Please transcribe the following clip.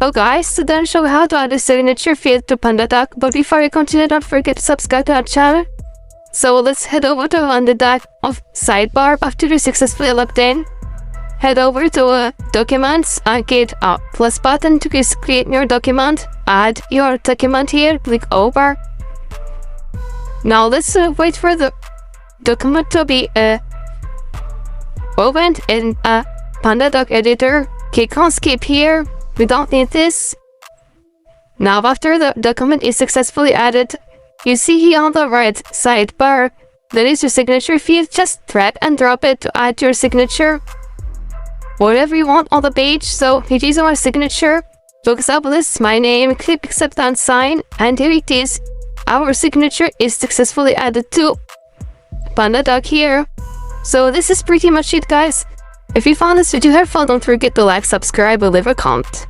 So guys, today I'll show you how to add a signature field to PandaDoc, but before we continue, don't forget to subscribe to our channel. So let's head over to PandaDoc of sidebar. After you successfully logged in, head over to documents and click plus button to create your document. Add your document here, click over. Now let's wait for the document to be opened in a PandaDoc editor. Click on skip here. We don't need this. Now after the document is successfully added, you see here on the right sidebar, that is your signature field. Just drag and drop it to add your signature. Whatever you want on the page, so it is my signature. For example, this is my name, click accept and sign, and here it is. Our signature is successfully added to PandaDoc here. So this is pretty much it, guys. If you found this video helpful, don't forget to like, subscribe, and leave a comment.